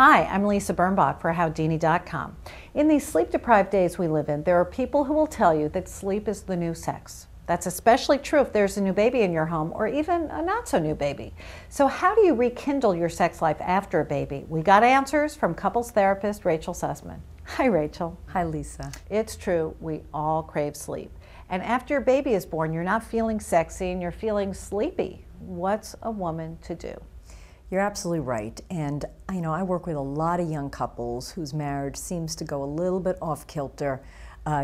Hi, I'm Lisa Birnbach for Howdini.com. In these sleep-deprived days we live in, there are people who will tell you that sleep is the new sex. That's especially true if there's a new baby in your home or even a not-so-new baby. So how do you rekindle your sex life after a baby? We got answers from couples therapist Rachel Sussman. Hi, Rachel. Hi, Lisa. It's true, we all crave sleep. And after your baby is born, you're not feeling sexy and you're feeling sleepy. What's a woman to do? You're absolutely right. And I work with a lot of young couples whose marriage seems to go a little bit off kilter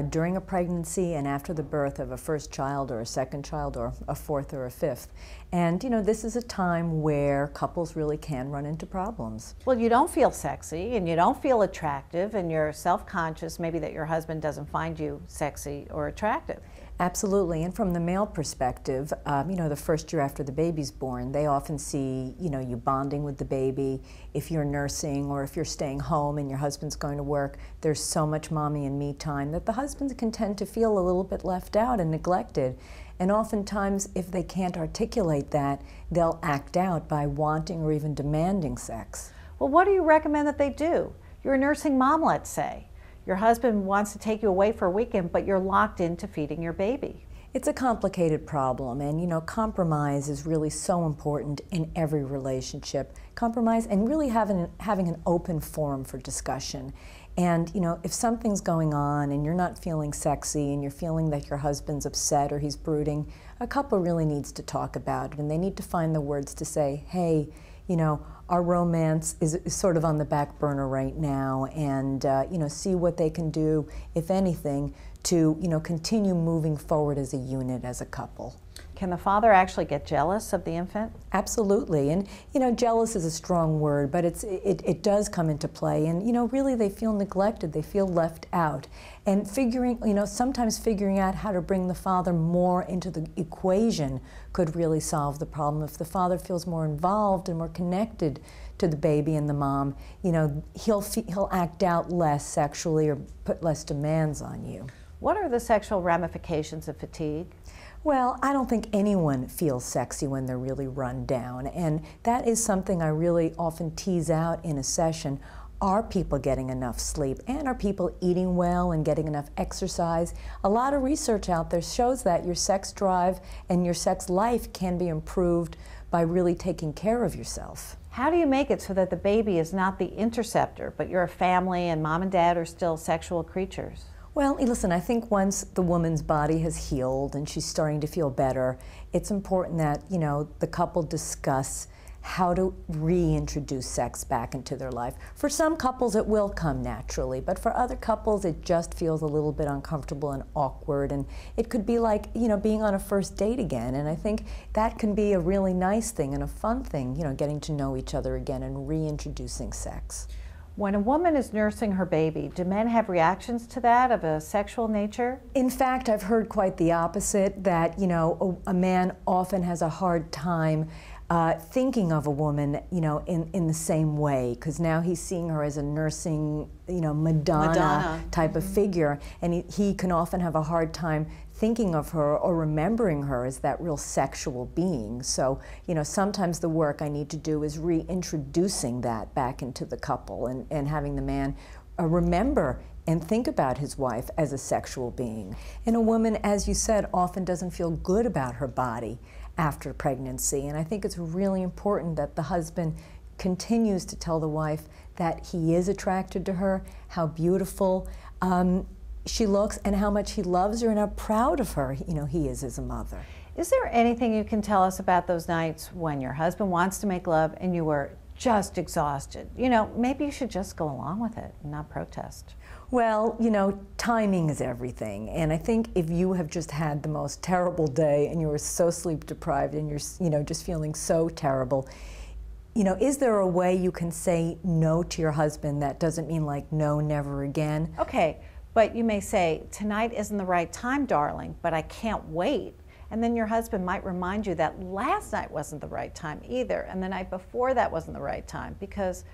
during a pregnancy and after the birth of a first child or a second child or a fourth or a fifth. And this is a time where couples really can run into problems. Well, you don't feel sexy and you don't feel attractive and you're self-conscious maybe that your husband doesn't find you sexy or attractive. Absolutely, and from the male perspective, the first year after the baby's born, they often see, you bonding with the baby. If you're nursing or if you're staying home and your husband's going to work, there's so much mommy and me time that the husbands can tend to feel a little bit left out and neglected. And oftentimes, if they can't articulate that, they'll act out by wanting or even demanding sex. Well, what do you recommend that they do? You're a nursing mom, let's say. Your husband wants to take you away for a weekend, but you're locked into feeding your baby. It's a complicated problem, and compromise is really so important in every relationship. Compromise and really having an open forum for discussion. And if something's going on and you're not feeling sexy and you're feeling that your husband's upset or he's brooding, a couple really needs to talk about it, and they need to find the words to say, hey, our romance is sort of on the back burner right now, and see what they can do, if anything, to continue moving forward as a unit, as a couple. Can the father actually get jealous of the infant? Absolutely, and jealous is a strong word, but it does come into play, and really they feel neglected, they feel left out, and sometimes figuring out how to bring the father more into the equation could really solve the problem. If the father feels more involved and more connected to the baby and the mom, he'll act out less sexually or put less demands on you. What are the sexual ramifications of fatigue? Well, I don't think anyone feels sexy when they're really run down, and that is something I really often tease out in a session. Are people getting enough sleep, and are people eating well and getting enough exercise? A lot of research out there shows that your sex drive and your sex life can be improved by really taking care of yourself. How do you make it so that the baby is not the interceptor, but you're a family and mom and dad are still sexual creatures? Well, listen, I think once the woman's body has healed and she's starting to feel better, it's important that, the couple discuss how to reintroduce sex back into their life. For some couples, it will come naturally, but for other couples, it just feels a little bit uncomfortable and awkward, and it could be like, being on a first date again, and I think that can be a really nice thing and a fun thing, getting to know each other again and reintroducing sex. When a woman is nursing her baby, do men have reactions to that of a sexual nature? In fact, I've heard quite the opposite, that a man often has a hard time thinking of a woman, in the same way, because now he's seeing her as a nursing, Madonna type of figure, and he can often have a hard time thinking of her or remembering her as that real sexual being. So, sometimes the work I need to do is reintroducing that back into the couple and having the man remember and think about his wife as a sexual being. And a woman, as you said, often doesn't feel good about her body after pregnancy, and I think it's really important that the husband continues to tell the wife that he is attracted to her, how beautiful she looks, and how much he loves her and how proud of her he is as a mother. Is there anything you can tell us about those nights when your husband wants to make love and you were just exhausted? Maybe you should just go along with it and not protest. Well, timing is everything, and I think if you have just had the most terrible day and you are so sleep deprived and you're just feeling so terrible, is there a way you can say no to your husband that doesn't mean like no, never again? Okay, but you may say, tonight isn't the right time, darling, but I can't wait. And then your husband might remind you that last night wasn't the right time either, and the night before that wasn't the right time, because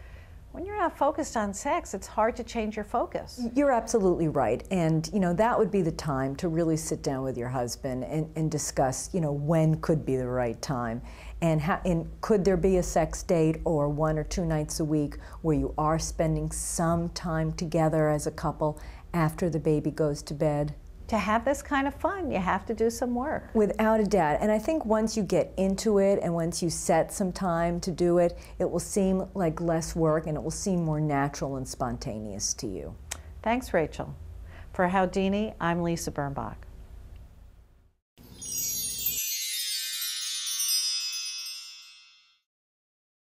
When you're not focused on sex, it's hard to change your focus. You're absolutely right. And, that would be the time to really sit down with your husband and discuss, when could be the right time. And could there be a sex date or 1 or 2 nights a week where you are spending some time together as a couple after the baby goes to bed? To have this kind of fun, you have to do some work. Without a doubt. And I think once you get into it and once you set some time to do it, it will seem like less work and it will seem more natural and spontaneous to you. Thanks, Rachel. For Howdini, I'm Lisa Birnbach.